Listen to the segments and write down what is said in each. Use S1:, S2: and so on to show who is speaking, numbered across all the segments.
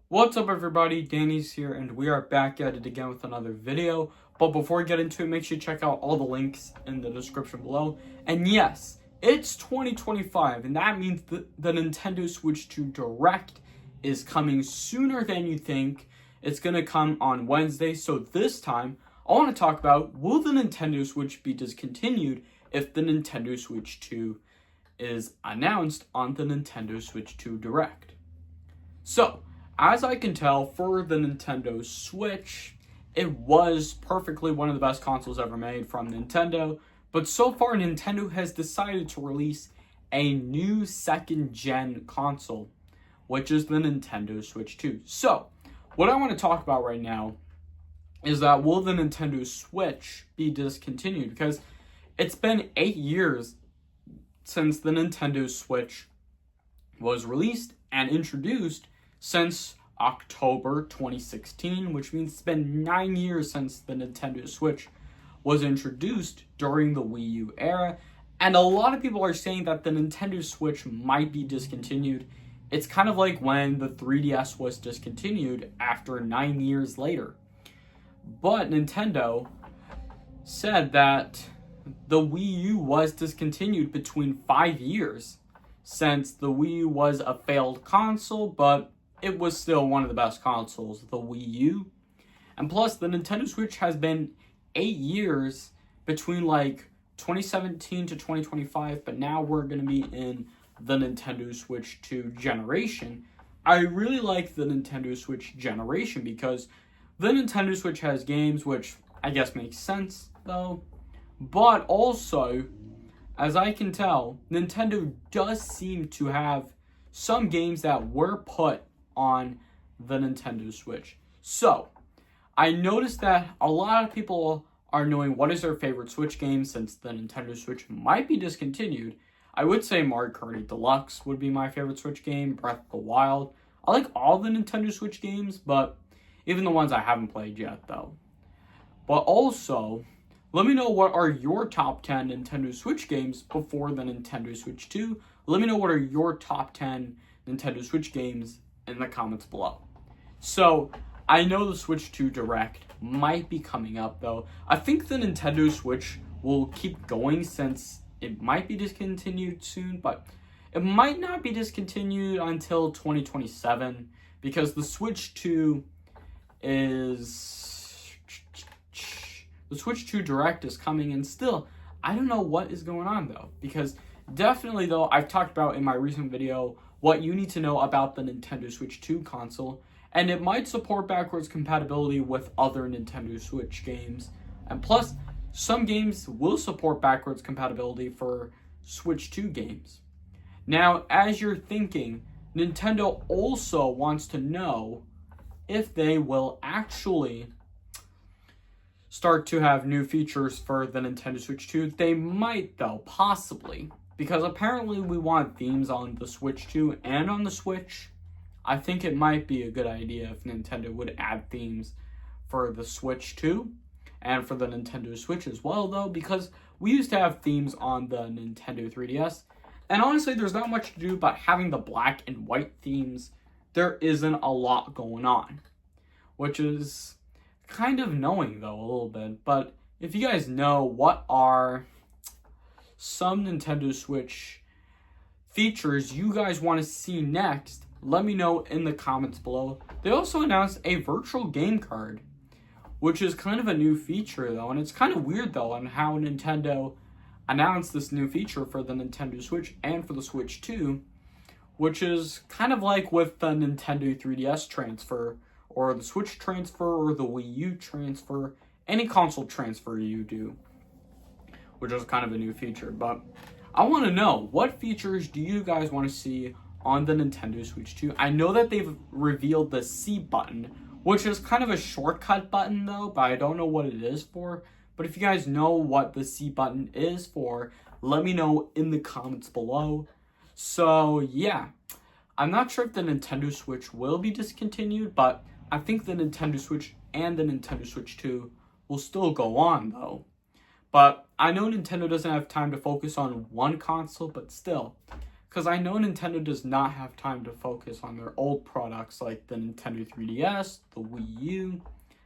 S1: What's up everybody, Danny's here, and we are back at it again with another video. But before we get into it, make sure you check out all the links in the description below. And yes, it's 2025, and that means the Nintendo Switch 2 Direct is coming sooner than you think. It's going to come on Wednesday, so this time, I want to talk about, will the Nintendo Switch be discontinued if the Nintendo Switch 2 is announced on the Nintendo Switch 2 Direct? So, as I can tell, for the Nintendo Switch, it was perfectly one of the best consoles ever made from Nintendo, but so far Nintendo has decided to release a new second-gen console, which is the Nintendo Switch 2. So, what I want to talk about right now is that will the Nintendo Switch be discontinued? Because it's been 8 years since the Nintendo Switch was released and introduced since October 2016, which means it's been 9 years since the Nintendo Switch was introduced during the Wii U era, and a lot of people are saying that the Nintendo Switch might be discontinued. It's kind of like when the 3DS was discontinued after 9 years later. But Nintendo said that the Wii U was discontinued between 5 years, since the Wii U was a failed console, but it was still one of the best consoles, the Wii U. And plus, the Nintendo Switch has been 8 years between 2017 to 2025, but now we're going to be in the Nintendo Switch 2 generation. I really like the Nintendo Switch generation because the Nintendo Switch has games, which I guess makes sense though, but also, as I can tell, Nintendo does seem to have some games that were put on the Nintendo Switch. So, I noticed that a lot of people are knowing what is their favorite Switch game since the Nintendo Switch might be discontinued. I would say Mario Kart 8 Deluxe would be my favorite Switch game, Breath of the Wild. I like all the Nintendo Switch games, but even the ones I haven't played yet though. But also, let me know what are your top 10 Nintendo Switch games before the Nintendo Switch 2. Let me know what are your top 10 Nintendo Switch games in the comments below. So, I know the Switch 2 Direct might be coming up though. I think the Nintendo Switch will keep going since it might be discontinued soon, but it might not be discontinued until 2027 because the Switch 2 Direct is coming, and still, I don't know what is going on though, because definitely though, I've talked about in my recent video what you need to know about the Nintendo Switch 2 console, and it might support backwards compatibility with other Nintendo Switch games, and plus, some games will support backwards compatibility for Switch 2 games. Now, as you're thinking, Nintendo also wants to know if they will actually start to have new features for the Nintendo Switch 2. They might though, possibly. Because apparently we want themes on the Switch 2 and on the Switch. I think it might be a good idea if Nintendo would add themes for the Switch 2 and for the Nintendo Switch as well though, because we used to have themes on the Nintendo 3DS. And honestly, there's not much to do but having the black and white themes. There isn't a lot going on, which is kind of annoying though a little bit. But if you guys know what are some Nintendo Switch features you guys want to see next, let me know in the comments below. They also announced a virtual game card, which is kind of a new feature though, and it's kind of weird though on how Nintendo announced this new feature for the Nintendo Switch and for the Switch 2, which is kind of like with the Nintendo 3DS transfer, or the Switch transfer, or the Wii U transfer, any console transfer you do, which is kind of a new feature. But I want to know, what features do you guys want to see on the Nintendo Switch 2? I know that they've revealed the C button, which is kind of a shortcut button though, but I don't know what it is for. But if you guys know what the C button is for, let me know in the comments below. So yeah, I'm not sure if the Nintendo Switch will be discontinued, but I think the Nintendo Switch and the Nintendo Switch 2 will still go on though. But I know Nintendo doesn't have time to focus on one console, but still, Because I know Nintendo does not have time to focus on their old products like the Nintendo 3DS, the Wii U,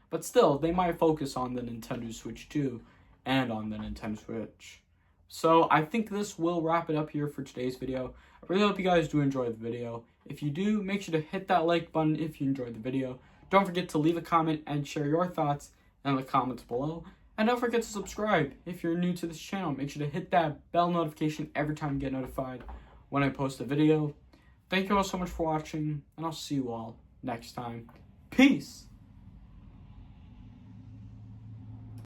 S1: but still, they might focus on the Nintendo Switch 2 and on the Nintendo Switch. So I think this will wrap it up here for today's video. I really hope you guys do enjoy the video. If you do, make sure to hit that like button if you enjoyed the video. Don't forget to leave a comment and share your thoughts in the comments below. And don't forget to subscribe if you're new to this channel. Make sure to hit that bell notification every time you get notified when I post a video. Thank you all so much for watching, and I'll see you all next time. Peace!